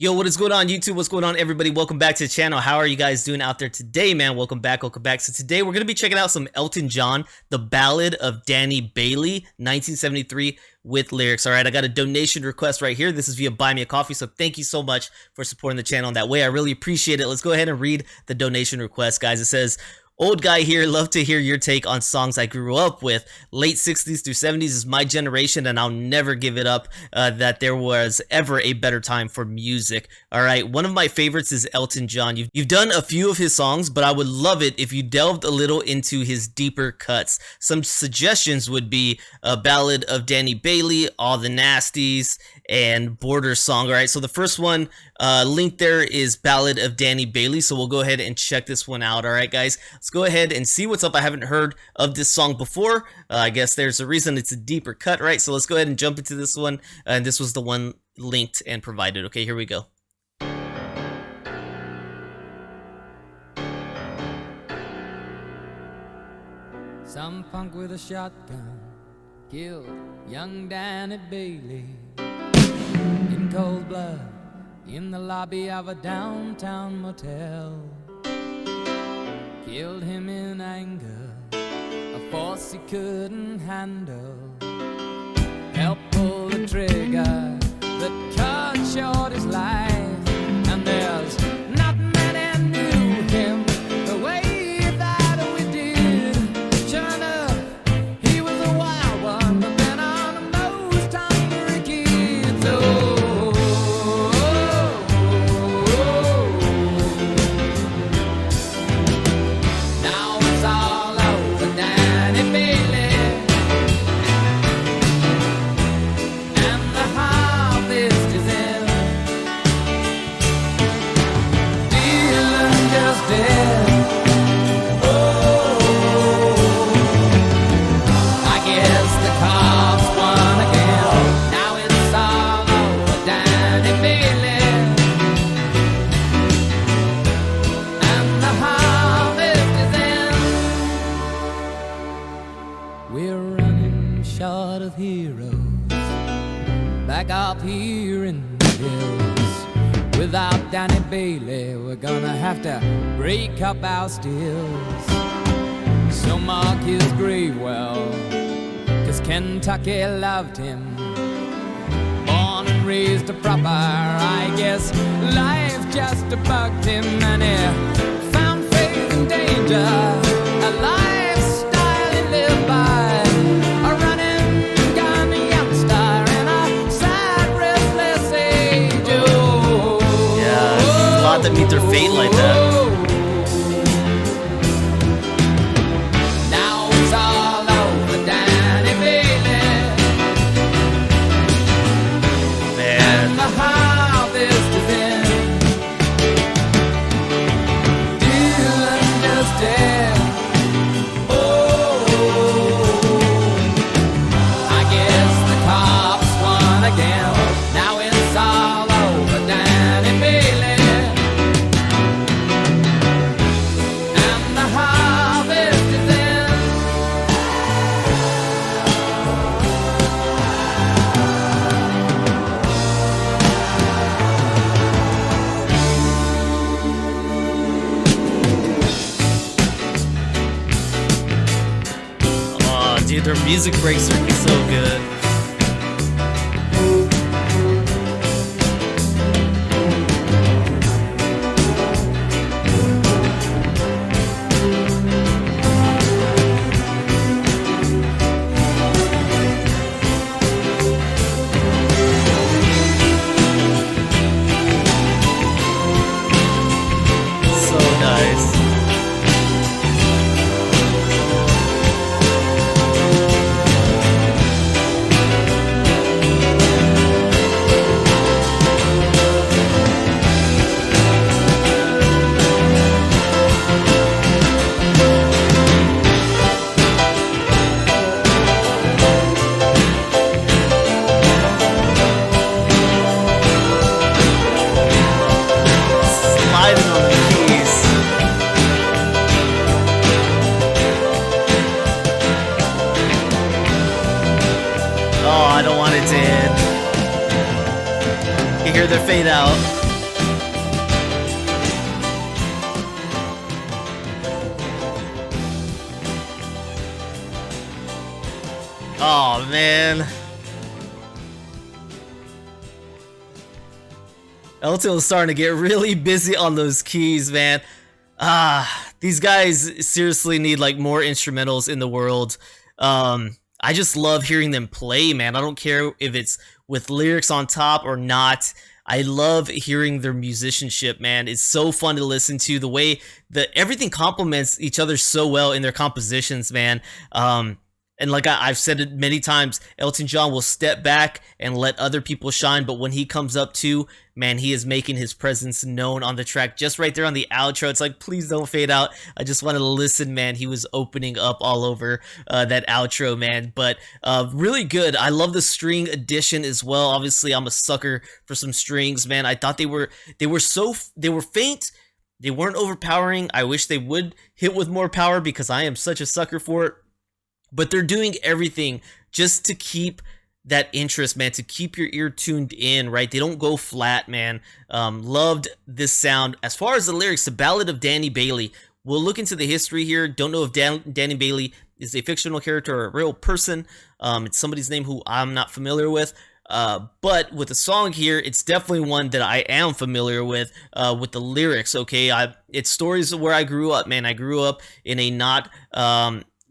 Yo, what is going on YouTube? What's going on, everybody? Welcome back to the channel. How are you guys doing out there today, man? Welcome back. So today we're going to be checking out some Elton John, the Ballad of Danny Bailey, 1973 with lyrics. All right, I got a donation request right here. This is via Buy Me a Coffee, so thank you so much for supporting the channel in that way. I really appreciate it. Let's go ahead and read the donation request, guys. It says, "Old guy here, love to hear your take on songs I grew up with. Late 60s through 70s is my generation, and I'll never give it up that there was ever a better time for music." All right, one of my favorites is Elton John. You've done a few of his songs, but I would love it if you delved a little into his deeper cuts. Some suggestions would be a Ballad of Danny Bailey, All the Nasties, and Border Song. All right, so the first one link there is Ballad of Danny Bailey, so we'll go ahead and check this one out. All right, guys, let's go ahead and see what's up. I haven't heard of this song before. I guess there's a reason it's a deeper cut, right? So let's go ahead and jump into this one, and this was the one linked and provided. Okay, here we go. Some punk with a shotgun killed young Danny Bailey in cold blood in the lobby of a downtown motel. Killed him in anger, a force he couldn't handle. Helped pull the trigger that cut short his life. And there's not many knew him the way that we did. Sure enough, he was a wild one, but then on most hungry kids. Now it's all over Danny Bailey, and the harvest is in. Dylan just dead. I guess the cops won again. Now it's all over Danny Bailey, and the harvest is in. We're running short of heroes back up here in the hills. Without Danny Bailey, we're gonna have to break up our stills. So mark his grave well, 'cause Kentucky loved him. Born and raised a proper, I guess life just bugged him. And he found faith in danger, a lifestyle he lived by. A running gun youngster in a sad, restless age. Yeah, there's a lot that meet their fate like that. Now it's all over Danny Bailey, and the Man, harvest is in. Dylan just dead. I guess the cops won again. Now it's all over Danny Bailey, and the harvest is in. oh, dude, their music breaks are so good. So nice. Now it's all over Danny Bailey, and the harvest is in. Dylan just dead. I guess the cops won again. Now it's all over Danny Bailey, and the harvest is in. Oh man. Elton was starting to get really busy on those keys, man. These guys seriously need like more instrumentals in the world. I just love hearing them play, man. I don't care if it's with lyrics on top or not. I love hearing their musicianship, man. It's so fun to listen to. The way that everything complements each other so well in their compositions, man. And like I've said it many times, Elton John will step back and let other people shine, but when he comes up to, man, he is making his presence known on the track. Just right there on the outro, it's like, please don't fade out. I just want to listen, man. He was opening up all over that outro, man. But really good. I love the string addition as well. Obviously, I'm a sucker for some strings, man. I thought they were faint. They weren't overpowering. I wish they would hit with more power because I am such a sucker for it. But they're doing everything just to keep that interest, man, to keep your ear tuned in, right? They don't go flat, man. Loved this sound. As far as the lyrics, the Ballad of Danny Bailey. We'll look into the history here. Don't know if Danny Bailey is a fictional character or a real person. It's somebody's name who I'm not familiar with. But with the song here, it's definitely one that I am familiar with the lyrics, okay? It's stories of where I grew up, man. I grew up in a not...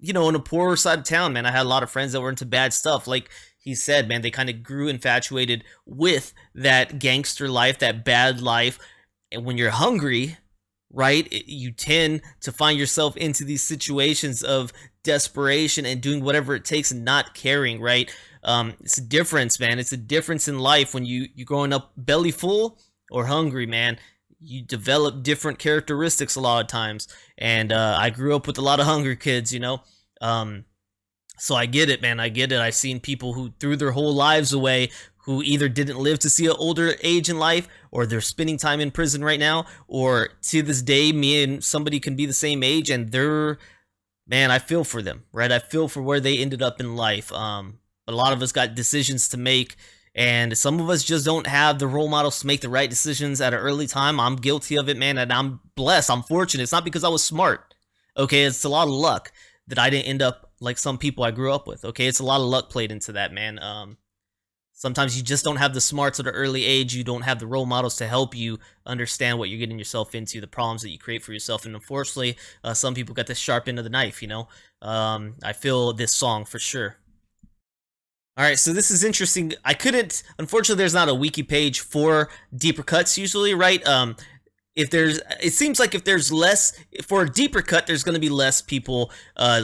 in a poorer side of town, man. I had a lot of friends that were into bad stuff. Like he said, man, they kind of grew infatuated with that gangster life, that bad life. And when you're hungry, right, you tend to find yourself into these situations of desperation and doing whatever it takes and not caring, right? It's a difference, man. It's a difference in life when you're growing up belly full or hungry, man. You develop different characteristics a lot of times. And I grew up with a lot of hungry kids, so I get it, man. I get it. I've seen people who threw their whole lives away, who either didn't live to see an older age in life, or they're spending time in prison right now, or to this day, me and somebody can be the same age, and man, I feel for them, right? I feel for where they ended up in life. A lot of us got decisions to make, and some of us just don't have the role models to make the right decisions at an early time. I'm guilty of it, man, and I'm blessed. I'm fortunate. It's not because I was smart, okay? It's a lot of luck that I didn't end up like some people I grew up with, okay? It's a lot of luck played into that, man. Sometimes you just don't have the smarts at an early age. You don't have the role models to help you understand what you're getting yourself into, the problems that you create for yourself. And unfortunately, some people got the sharp end of the knife, I feel this song for sure. All right, so this is interesting. Unfortunately, there's not a wiki page for deeper cuts usually, right? It seems like if there's less, for a deeper cut, there's going to be less people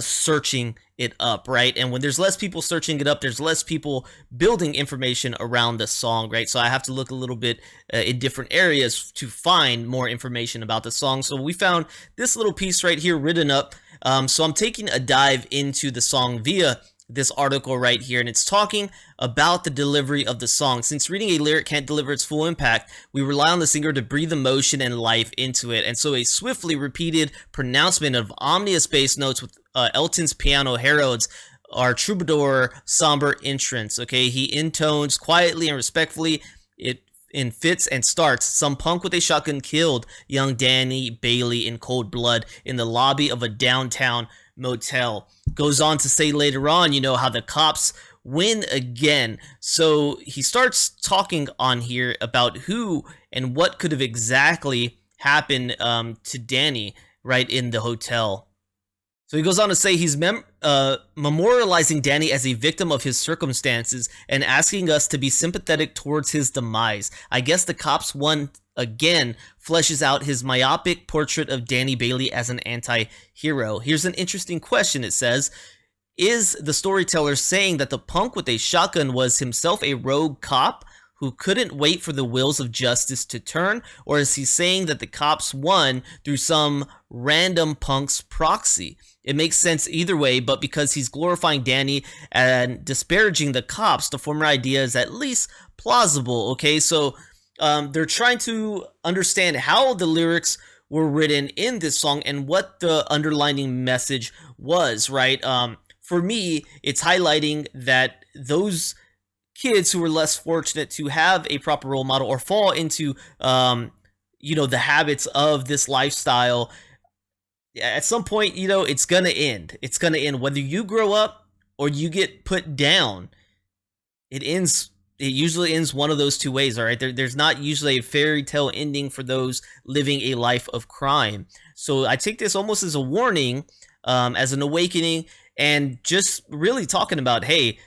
searching it up, right? And when there's less people searching it up, there's less people building information around the song, right? So I have to look a little bit in different areas to find more information about the song. So we found this little piece right here written up. So I'm taking a dive into the song via this article right here, and it's talking about the delivery of the song. Since reading a lyric can't deliver its full impact, we rely on the singer to breathe emotion and life into it. And so a swiftly repeated pronouncement of ominous bass notes with Elton's piano heralds our troubadour somber entrance. Okay, he intones quietly and respectfully in fits and starts. Some punk with a shotgun killed young Danny Bailey in cold blood in the lobby of a downtown motel. Goes on to say later on, how the cops win again. So he starts talking on here about who and what could have exactly happened to Danny right in the hotel. So he goes on to say he's memorializing Danny as a victim of his circumstances and asking us to be sympathetic towards his demise. I guess the cops won again fleshes out his myopic portrait of Danny Bailey as an anti-hero. Here's an interesting question. It says, is the storyteller saying that the punk with a shotgun was himself a rogue cop who couldn't wait for the wheels of justice to turn? Or is he saying that the cops won through some random punk's proxy? It makes sense either way, but because he's glorifying Danny and disparaging the cops, the former idea is at least plausible, okay? So they're trying to understand how the lyrics were written in this song and what the underlining message was, right? For me, it's highlighting that those kids who were less fortunate to have a proper role model or fall into, the habits of this lifestyle, at some point, it's going to end. It's going to end. Whether you grow up or you get put down. It usually ends one of those two ways. All right, there's not usually a fairy tale ending for those living a life of crime. So I take this almost as a warning, as an awakening, and just really talking about, hey,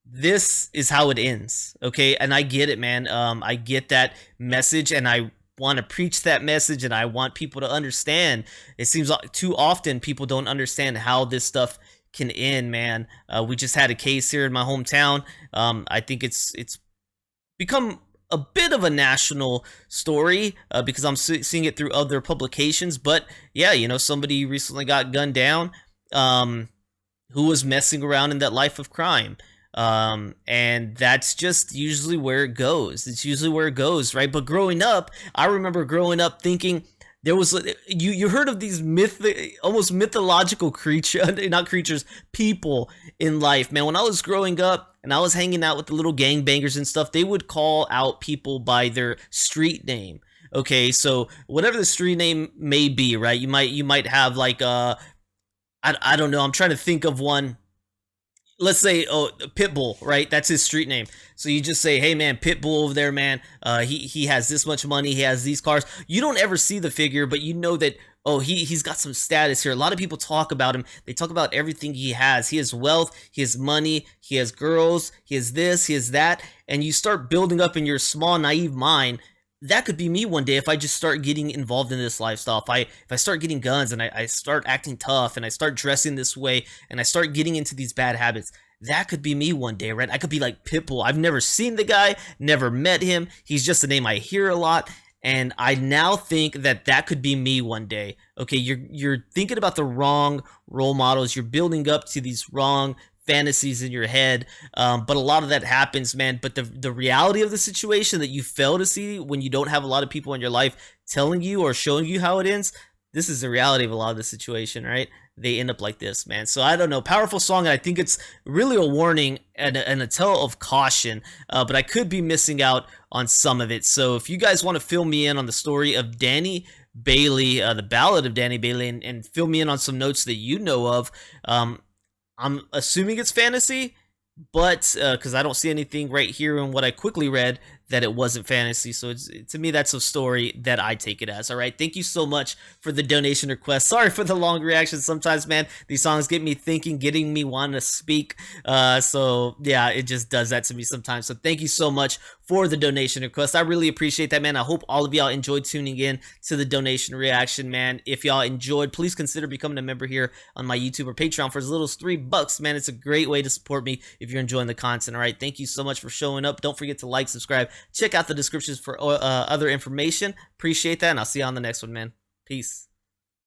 this is how it ends. Okay, and I get it, man. I get that message, and I want to preach that message, and I want people to understand. It seems like too often people don't understand how this stuff can end, man. We just had a case here in my hometown. I think it's become a bit of a national story, because I'm seeing it through other publications. But yeah, you know, somebody recently got gunned down, who was messing around in that life of crime. And that's just usually where it goes. It's usually where it goes, right? But growing up, I remember growing up thinking, there was, you heard of these almost mythological people in life, man. When I was growing up and I was hanging out with the little gangbangers and stuff, they would call out people by their street name. Okay, so whatever the street name may be, right? You might have like I don't know. I'm trying to think of one. Let's say, Pitbull, right? That's his street name. So you just say, hey man, Pitbull over there, man. He has this much money. He has these cars. You don't ever see the figure, but you know that, oh, he's got some status here. A lot of people talk about him. They talk about everything he has. He has wealth. He has money. He has girls. He has this. He has that. And you start building up in your small, naive mind. That could be me one day if I just start getting involved in this lifestyle. If I start getting guns, and I start acting tough, and I start dressing this way, and I start getting into these bad habits. That could be me one day, right? I could be like Pitbull. I've never seen the guy, never met him. He's just a name I hear a lot. And I now think that could be me one day. Okay, you're thinking about the wrong role models. You're building up to these wrong fantasies in your head, but a lot of that happens, man. But the reality of the situation that you fail to see when you don't have a lot of people in your life telling you or showing you how it ends, this is the reality of a lot of the situation, right? They end up like this, man. So I don't know, powerful song, and I think it's really a warning and a tale of caution, but I could be missing out on some of it. So if you guys want to fill me in on the story of Danny Bailey, the Ballad of Danny Bailey, and fill me in on some notes that you know of, I'm assuming it's fantasy, but because I don't see anything right here in what I quickly read that it wasn't fantasy. So to me, that's a story that I take it as. All right, thank you so much for the donation request. Sorry for the long reaction. Sometimes, man, these songs get me thinking, getting me wanting to speak. So yeah, it just does that to me sometimes. So thank you so much for the donation request. I really appreciate that, man. I hope all of y'all enjoyed tuning in to the donation reaction, man. If y'all enjoyed, please consider becoming a member here on my YouTube or Patreon for as little as $3, man. It's a great way to support me if you're enjoying the content. All right, thank you so much for showing up. Don't forget to like, subscribe, check out the descriptions for other information. Appreciate that, and I'll see you on the next one, man. Peace.